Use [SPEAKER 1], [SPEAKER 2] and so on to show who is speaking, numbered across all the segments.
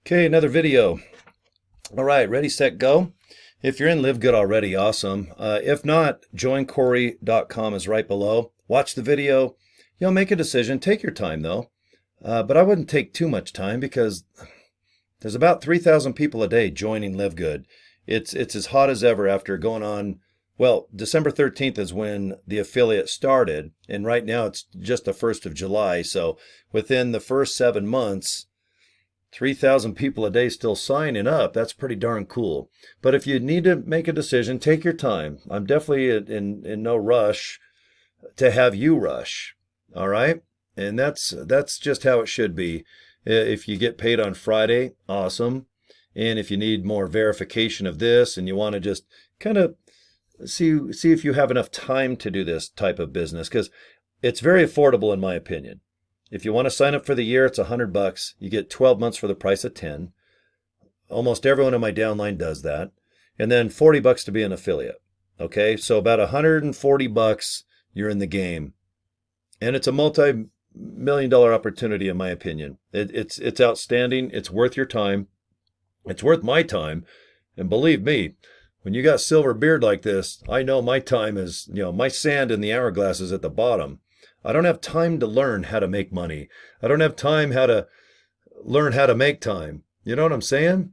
[SPEAKER 1] Okay, another video. All right, ready, set, go. If you're in LiveGood already, awesome. If not, joincorey.com is right below. Watch the video. Make a decision. Take your time though. But I wouldn't take too much time because there's about 3,000 people a day joining LiveGood. It's as hot as ever after going on. Well, December 13th is when the affiliate started, and right now it's just the 1st of July. So within the first 7 months, 3,000 people a day still signing up. That's pretty darn cool. But if you need to make a decision, take your time. I'm definitely in no rush to have you rush. All right? And that's just how it should be. If you get paid on Friday, awesome. And if you need more verification of this and you want to just kind of see if you have enough time to do this type of business, because it's very affordable in my opinion. If you want to sign up for the year, it's $100. You get 12 months for the price of 10. Almost everyone in my downline does that. And then $40 to be an affiliate. Okay, so about $140, you're in the game. And it's a multi-million-dollar opportunity in my opinion. It's outstanding. It's worth your time. It's worth my time. And believe me, when you got silver beard like this, I know my time is, my sand in the hourglass is at the bottom. I don't have time to learn how to make money. I don't have time how to learn how to make time. You know what I'm saying?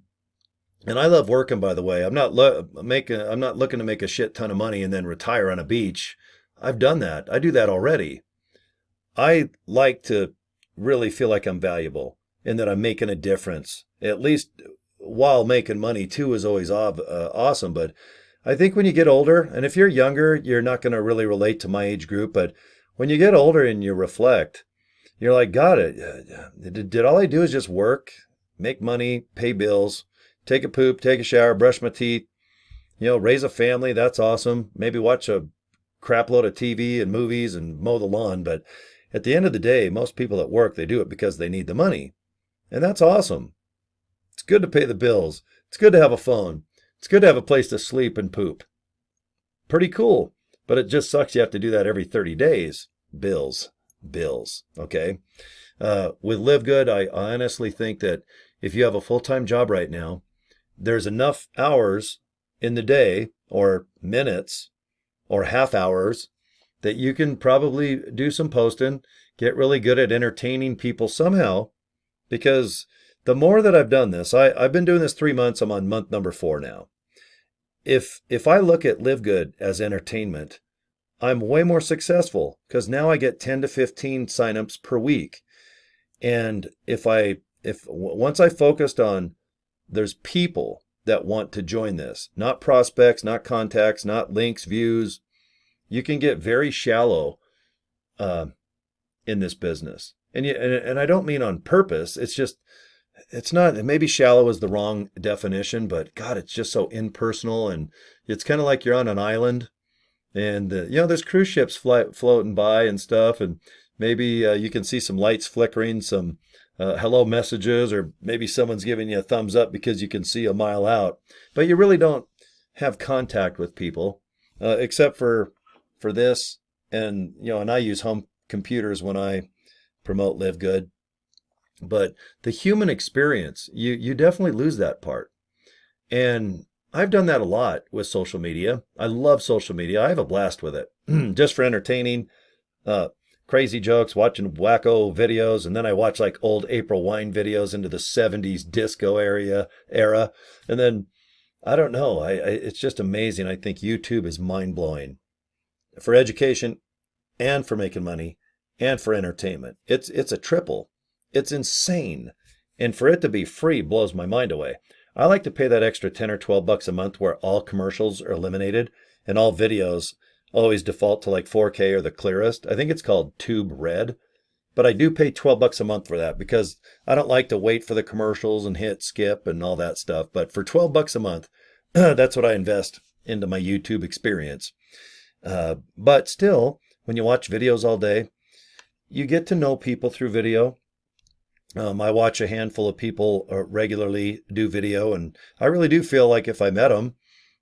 [SPEAKER 1] And I love working, by the way. I'm not looking to make a shit ton of money and then retire on a beach. I've done that. I do that already. I like to really feel like I'm valuable and that I'm making a difference. At least while making money too is always awesome. But I think when you get older, and if you're younger, you're not going to really relate to my age group, but when you get older and you reflect, you're like, God, did all I do is just work, make money, pay bills, take a poop, take a shower, brush my teeth, raise a family. That's awesome. Maybe watch a crap load of TV and movies and mow the lawn. But at the end of the day, most people at work, they do it because they need the money. And that's awesome. It's good to pay the bills. It's good to have a phone. It's good to have a place to sleep and poop. Pretty cool. But it just sucks you have to do that every 30 days. Bills. Okay? With LiveGood, I honestly think that if you have a full-time job right now, there's enough hours in the day or minutes or half hours that you can probably do some posting, get really good at entertaining people somehow, because the more that I've done this, I've been doing this 3 months. I'm on month number 4 now. If I look at LiveGood as entertainment, I'm way more successful because now I get 10 to 15 signups per week. And if once I focused on there's people that want to join this, not prospects, not contacts, not links, views, you can get very shallow in this business. And I don't mean on purpose. It's just, it's not, maybe shallow is the wrong definition, but God, it's just so impersonal. And it's kind of like you're on an island and, there's cruise ships floating by and stuff. And maybe you can see some lights flickering, some hello messages, or maybe someone's giving you a thumbs up because you can see a mile out. But you really don't have contact with people except for this. And, and I use home computers when I promote LiveGood. But the human experience, you definitely lose that part. And I've done that a lot with social media. I love social media. I have a blast with it. Just for entertaining, crazy jokes, watching wacko videos, and then I watch like old April Wine videos into the 70s disco era. And then, I don't know, it's just amazing. I think YouTube is mind-blowing for education and for making money and for entertainment. It's a triple. It's insane. And for it to be free blows my mind away. I like to pay that extra 10 or 12 bucks a month where all commercials are eliminated and all videos always default to like 4K or the clearest. I think it's called Tube Red. But I do pay 12 bucks a month for that because I don't like to wait for the commercials and hit skip and all that stuff. But for 12 bucks a month, that's what I invest into my YouTube experience. But still, when you watch videos all day, you get to know people through video. I watch a handful of people regularly do video, and I really do feel like if I met them,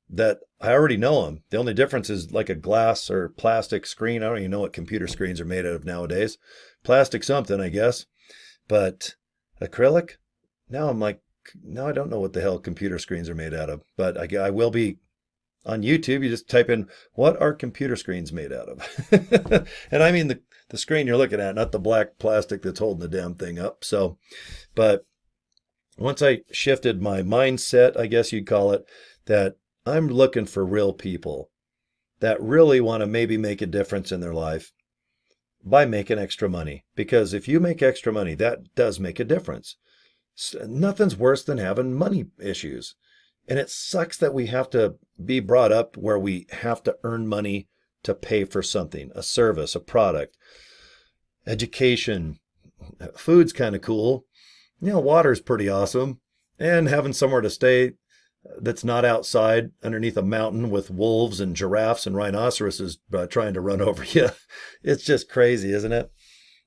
[SPEAKER 1] that I already know them. The only difference is like a glass or plastic screen. I don't even know what computer screens are made out of nowadays. Plastic something, I guess. But acrylic? Now I'm like, now I don't know what the hell computer screens are made out of, but I will be on YouTube. You just type in, what are computer screens made out of? And I mean the screen you're looking at, not the black plastic that's holding the damn thing up. So, but once I shifted my mindset, I guess you'd call it, that I'm looking for real people that really want to maybe make a difference in their life by making extra money. Because if you make extra money, that does make a difference. Nothing's worse than having money issues. And it sucks that we have to be brought up where we have to earn money to pay for something, a service, a product, education. Food's kind of cool. Water's pretty awesome. And having somewhere to stay that's not outside underneath a mountain with wolves and giraffes and rhinoceroses trying to run over you. It's just crazy, isn't it?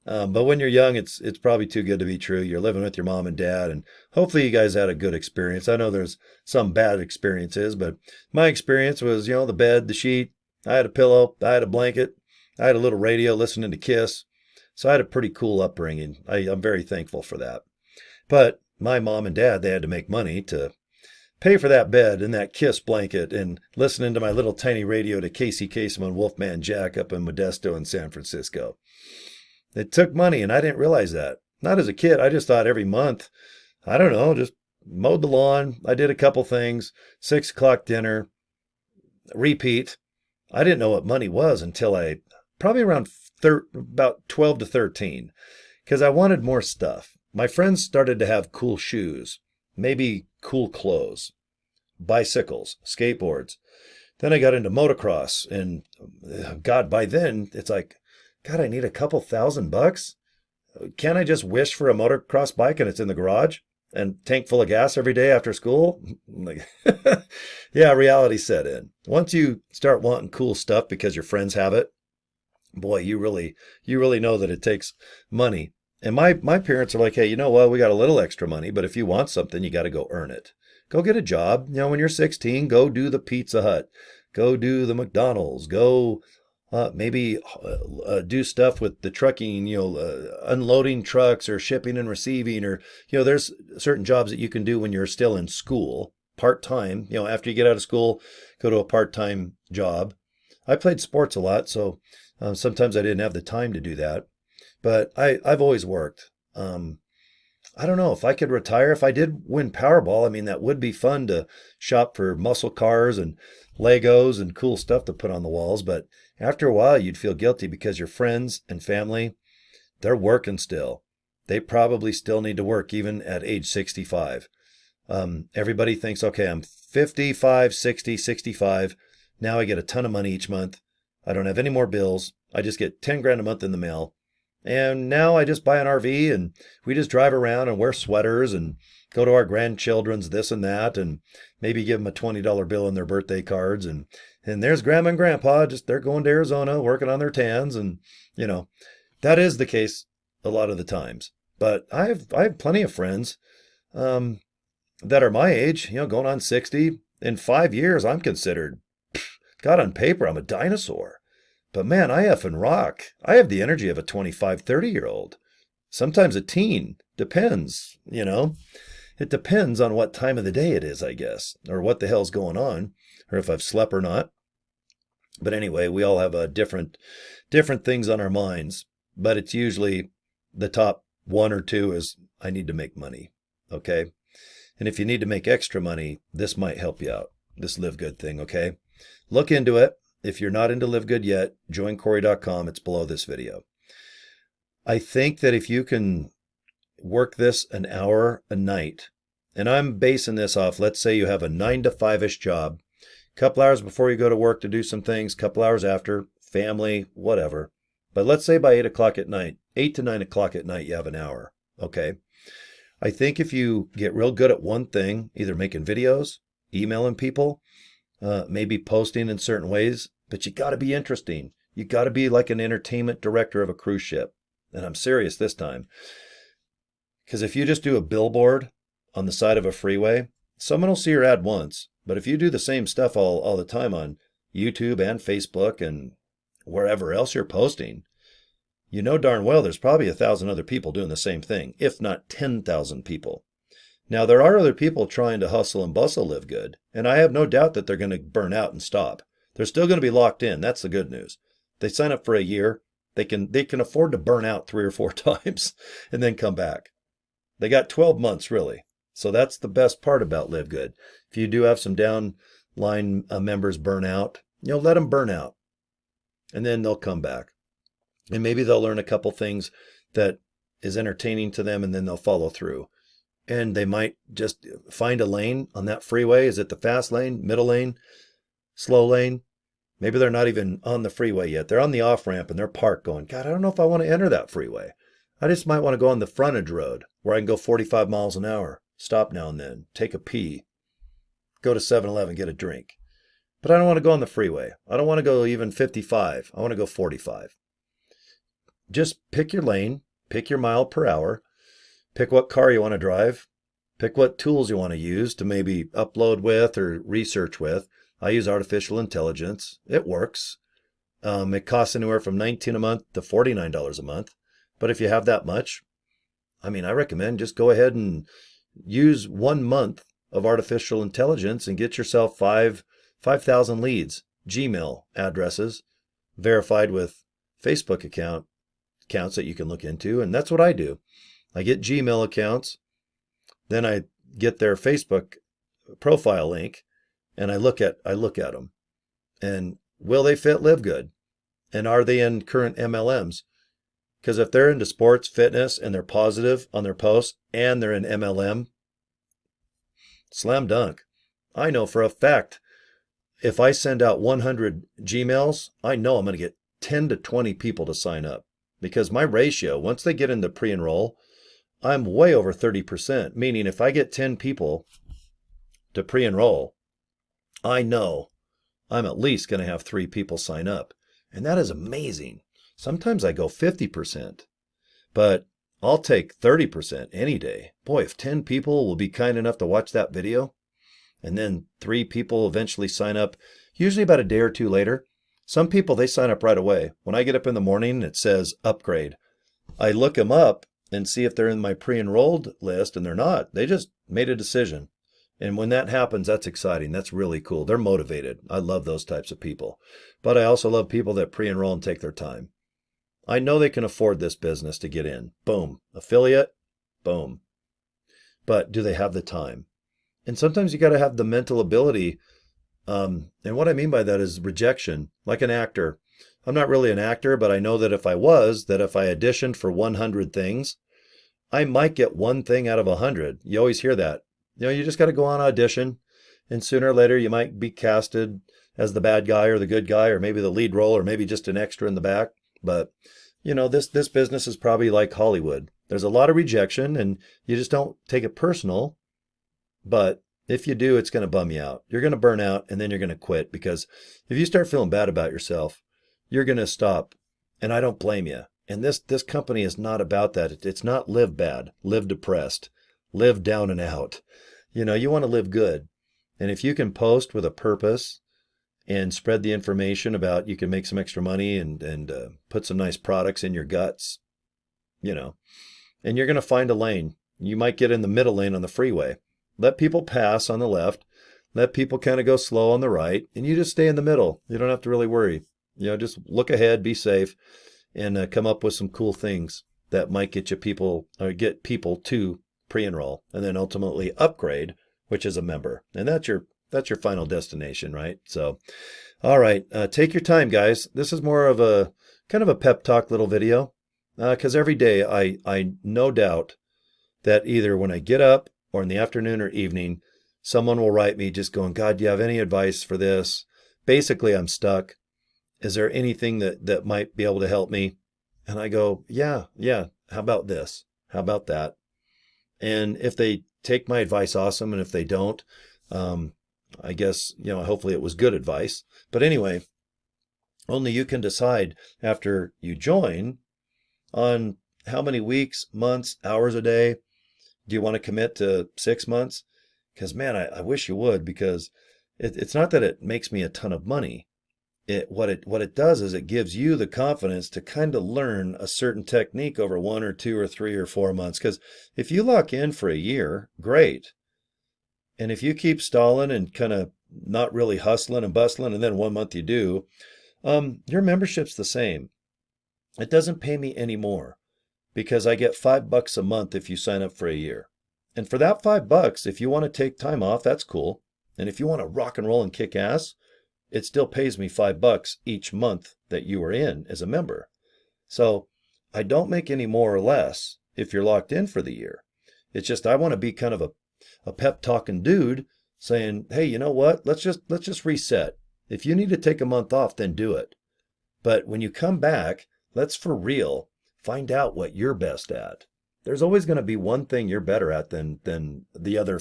[SPEAKER 1] But when you're young, it's probably too good to be true. You're living with your mom and dad, and hopefully you guys had a good experience. I know there's some bad experiences, but my experience was, the bed, the sheet. I had a pillow, I had a blanket, I had a little radio listening to Kiss. So I had a pretty cool upbringing. I'm very thankful for that. But my mom and dad, they had to make money to pay for that bed and that Kiss blanket and listening to my little tiny radio to Casey Kasem and Wolfman Jack up in Modesto in San Francisco. It took money, and I didn't realize that. Not as a kid. I just thought every month, I don't know, just mowed the lawn. I did a couple things, 6 o'clock dinner, repeat. I didn't know what money was until probably around about 12 to 13, because I wanted more stuff. My friends started to have cool shoes, maybe cool clothes, bicycles, skateboards. Then I got into motocross, and God, by then it's like, God, I need a couple $1,000. Can't I just wish for a motocross bike and it's in the garage and tank full of gas every day after school? Like, yeah, reality set in. Once you start wanting cool stuff because your friends have it, boy, you really know that it takes money. And my parents are like, hey, you know what? We got a little extra money, but if you want something, you got to go earn it. Go get a job. When you're 16, go do the Pizza Hut. Go do the McDonald's. Go maybe do stuff with the trucking, unloading trucks or shipping and receiving, or, there's certain jobs that you can do when you're still in school, part-time. After you get out of school, go to a part-time job. I played sports a lot, so sometimes I didn't have the time to do that. But I've always worked. I don't know if I could retire. If I did win Powerball, I mean, that would be fun to shop for muscle cars and Legos and cool stuff to put on the walls. But after a while, you'd feel guilty because your friends and family, they're working still. They probably still need to work even at age 65. Everybody thinks, okay, I'm 55, 60, 65. Now I get a ton of money each month. I don't have any more bills. I just get 10 grand a month in the mail. And now I just buy an RV and we just drive around and wear sweaters and go to our grandchildren's this and that, and maybe give them a $20 bill in their birthday cards. And there's grandma and grandpa, just they're going to Arizona working on their tans. And, that is the case a lot of the times. But I have plenty of friends that are my age, going on 60. In 5 years, I'm considered, God, on paper, I'm a dinosaur. But man, I effing rock. I have the energy of a 25, 30-year-old. Sometimes a teen. Depends, It depends on what time of the day it is, I guess, or what the hell's going on, or if I've slept or not. But anyway, we all have different things on our minds. But it's usually the top one or two is, I need to make money, okay? And if you need to make extra money, this might help you out, this LiveGood thing, okay? Look into it. If you're not into LiveGood yet, join Corey.com. It's below this video. I think that if you can work this an hour a night, and I'm basing this off, let's say you have a 9 to 5-ish job, a couple hours before you go to work to do some things, couple hours after, family, whatever. But let's say by 8 o'clock at night, 8 to 9 o'clock at night, you have an hour, okay? I think if you get real good at one thing, either making videos, emailing people, maybe posting in certain ways, but you got to be interesting. You got to be like an entertainment director of a cruise ship. And I'm serious this time. Because if you just do a billboard on the side of a freeway, someone will see your ad once. But if you do the same stuff all the time on YouTube and Facebook and wherever else you're posting, darn well there's probably 1,000 other people doing the same thing, if not 10,000 people. Now, there are other people trying to hustle and bustle live good, and I have no doubt that they're going to burn out and stop. They're still going to be locked in. That's the good news. They sign up for a year. They can afford to burn out 3 or 4 times and then come back. They got 12 months really. So that's the best part about Live Good. If you do have some downline members burn out, let them burn out and then they'll come back. And maybe they'll learn a couple things that is entertaining to them and then they'll follow through. And they might just find a lane on that freeway. Is it the fast lane, middle lane, slow lane? Maybe they're not even on the freeway yet. They're on the off ramp and they're parked going, God, I don't know if I want to enter that freeway. I just might want to go on the frontage road where I can go 45 miles an hour, stop now and then, take a pee, go to 7-Eleven, get a drink. But I don't want to go on the freeway. I don't want to go even 55. I want to go 45. Just pick your lane, pick your mile per hour, pick what car you want to drive, pick what tools you want to use to maybe upload with or research with. I use artificial intelligence. It works. It costs anywhere from $19 a month to $49 a month. But if you have that much, I recommend just go ahead and use 1 month of artificial intelligence and get yourself 5,000 leads, Gmail addresses, verified with Facebook accounts that you can look into. And that's what I do. I get Gmail accounts, then I get their Facebook profile link, and I look at them. And will they fit Live Good? And are they in current MLMs? Because if they're into sports, fitness, and they're positive on their posts, and they're in MLM, slam dunk. I know for a fact, if I send out 100 Gmails, I know I'm going to get 10 to 20 people to sign up. Because my ratio, once they get into pre-enroll, I'm way over 30%. Meaning if I get 10 people to pre-enroll, I know I'm at least going to have 3 people sign up. And that is amazing. Sometimes I go 50%, but I'll take 30% any day. Boy, if 10 people will be kind enough to watch that video, and then 3 people eventually sign up, usually about a day or 2 later. Some people, they sign up right away. When I get up in the morning, it says upgrade. I look them up and see if they're in my pre-enrolled list, and they're not. They just made a decision. And when that happens, that's exciting. That's really cool. They're motivated. I love those types of people. But I also love people that pre-enroll and take their time. I know they can afford this business to get in. Boom. Affiliate. Boom. But do they have the time? And sometimes you got to have the mental ability. And what I mean by that is rejection, like an actor. I'm not really an actor, but I know that if I auditioned for 100 things, I might get 1 thing out of 100. You always hear that. You just got to go on audition, and sooner or later you might be casted as the bad guy or the good guy, or maybe the lead role, or maybe just an extra in the back. But this business is probably like Hollywood. There's a lot of rejection, and you just don't take it personal. But if you do, it's going to bum you out. You're going to burn out, and then you're going to quit, because if you start feeling bad about yourself, you're going to stop. And I don't blame you. And this company is not about that. It's not live bad, live depressed, live down and out. You want to live good. And if you can post with a purpose and spread the information about you can make some extra money and put some nice products in your guts, and you're going to find a lane. You might get in the middle lane on the freeway. Let people pass on the left. Let people kind of go slow on the right. And you just stay in the middle. You don't have to really worry. Just look ahead, be safe, and come up with some cool things that might get people to pre-enroll and then ultimately upgrade, which is a member. And that's your final destination, right? So, all right, take your time, guys. This is more of a kind of a pep talk little video, because every day I no doubt that either when I get up or in the afternoon or evening, someone will write me just going, God, do you have any advice for this? Basically, I'm stuck. Is there anything that might be able to help me? And I go, yeah. How about this? How about that? And if they take my advice, awesome. And if they don't, I guess, hopefully it was good advice. But anyway, only you can decide after you join on how many weeks, months, hours a day. Do you want to commit to 6 months? Because, man, I wish you would, because it's not that it makes me a ton of money. what it does is it gives you the confidence to kind of learn a certain technique over 1 or 2 or 3 or 4 months. Because if you lock in for a year, great. And if you keep stalling and kind of not really hustling and bustling, and then 1 month you do, your membership's the same. It doesn't pay me any more because I get $5 a month if you sign up for a year. And for that $5, if you want to take time off, that's cool. And if you want to rock and roll and kick ass, it still pays me $5 each month that you are in as a member. So I don't make any more or less if you're locked in for the year. It's just I want to be kind of a pep talking dude saying, hey, you know what? Let's just reset. If you need to take a month off, then do it. But when you come back, let's for real find out what you're best at. There's always going to be one thing you're better at than the other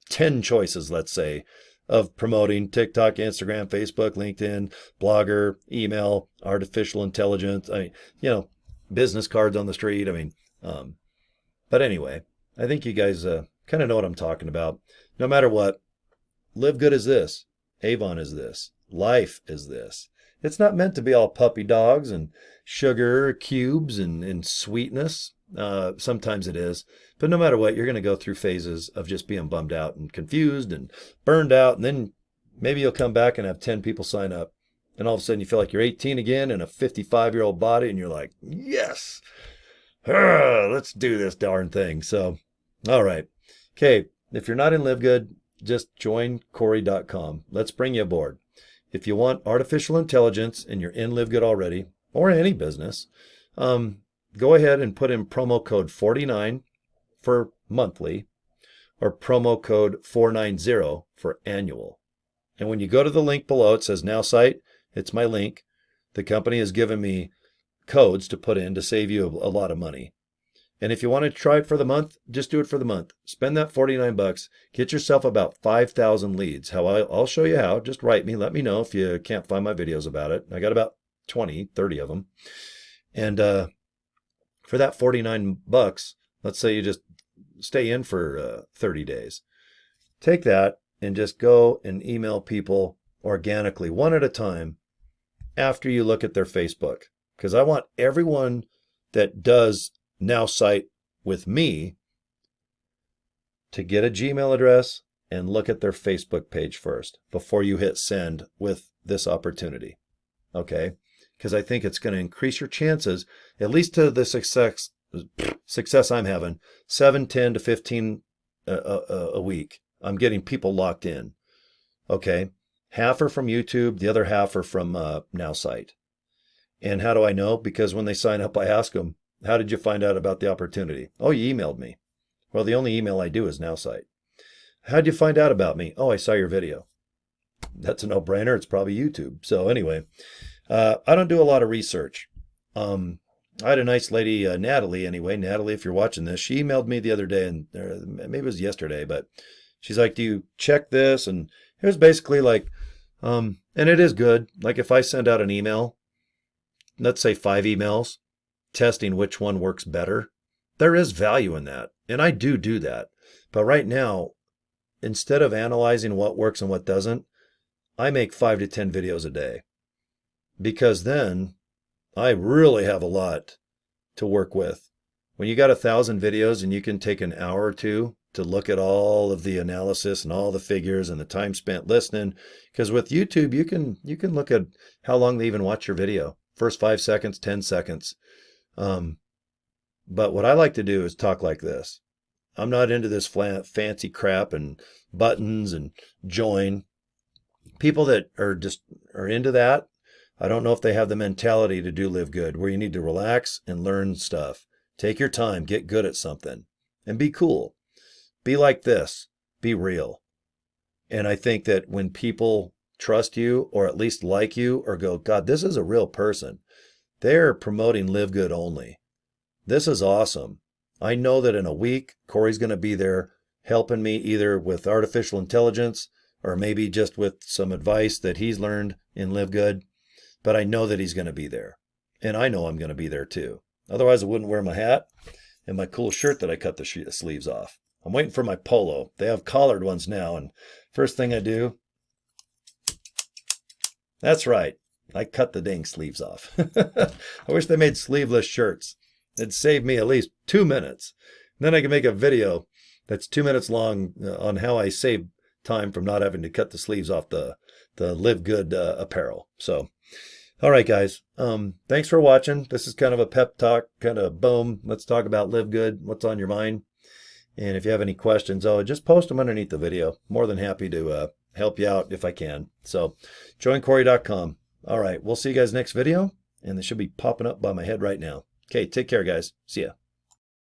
[SPEAKER 1] 10 choices, let's say, of promoting TikTok, Instagram, Facebook, LinkedIn, Blogger, email, artificial intelligence. I mean, business cards on the street. I mean, but anyway, I think you guys kind of know what I'm talking about. No matter what, LiveGood is this. Avon is this. Life is this. It's not meant to be all puppy dogs and sugar cubes and sweetness. Sometimes it is. But no matter what, you're going to go through phases of just being bummed out and confused and burned out. And then maybe you'll come back and have 10 people sign up. And all of a sudden you feel like you're 18 again in a 55-year-old body. And you're like, yes, let's do this darn thing. So, all right. Okay. If you're not in LiveGood, just join Corey.com. Let's bring you aboard. If you want artificial intelligence and you're in LiveGood already, or any business, go ahead and put in promo code 49 for monthly or promo code 490 for annual. And when you go to the link below, it says Nowsite. It's my link. The company has given me codes to put in to save you a lot of money. And if you want to try it for the month, just do it for the month. Spend that $49. Get yourself about 5,000 leads. I'll show you how. Just write me. Let me know if you can't find my videos about it. I got about 20, 30 of them. And for that $49, let's say you just stay in for 30 days. Take that and just go and email people organically, one at a time, after you look at their Facebook. Because I want everyone that does Nowsite with me to get a Gmail address and look at their Facebook page first before you hit send with this opportunity. Okay? Because I think it's going to increase your chances, at least to the success I'm having, 7, 10 to 15 a week. I'm getting people locked in. Okay? Half are from YouTube, the other half are from Nowsite. And how do I know? Because when they sign up, I ask them, how did you find out about the opportunity? Oh, you emailed me. Well, the only email I do is Nowsite. How'd you find out about me? Oh, I saw your video. That's a no-brainer. It's probably YouTube. So anyway, I don't do a lot of research. I had a nice lady, Natalie, anyway. Natalie, if you're watching this, she emailed me the other day, and maybe it was yesterday, but she's like, do you check this? And it was basically like, and it is good. Like if I send out an email, let's say 5 emails, testing which one works better, there is value in that. And I do that. But right now, instead of analyzing what works and what doesn't, I make 5 to 10 videos a day. Because then I really have a lot to work with. When you got 1,000 videos and you can take an hour or two to look at all of the analysis and all the figures and the time spent listening, because with YouTube, you can look at how long they even watch your video. First 5 seconds, 10 seconds. But what I like to do is talk like this. I'm not into this fancy crap and buttons and join. People that are into that, I don't know if they have the mentality to do LiveGood, where you need to relax and learn stuff. Take your time, get good at something, and be cool. Be like this. Be real. And I think that when people trust you, or at least like you, or go, God, this is a real person, they're promoting LiveGood only. This is awesome. I know that in a week, Corey's going to be there helping me either with artificial intelligence or maybe just with some advice that he's learned in LiveGood. But I know that he's going to be there. And I know I'm going to be there too. Otherwise, I wouldn't wear my hat and my cool shirt that I cut the sleeves off. I'm waiting for my polo. They have collared ones now. And first thing I do, that's right. I cut the dang sleeves off. I wish they made sleeveless shirts. It'd save me at least 2 minutes. Then I can make a video that's 2 minutes long on how I save time from not having to cut the sleeves off the LiveGood apparel. So, all right, guys. Thanks for watching. This is kind of a pep talk, kind of boom. Let's talk about LiveGood. What's on your mind? And if you have any questions, just post them underneath the video. More than happy to help you out if I can. So, joincorey.com. All right, we'll see you guys next video, and they should be popping up by my head right now. Okay, take care, guys. See ya.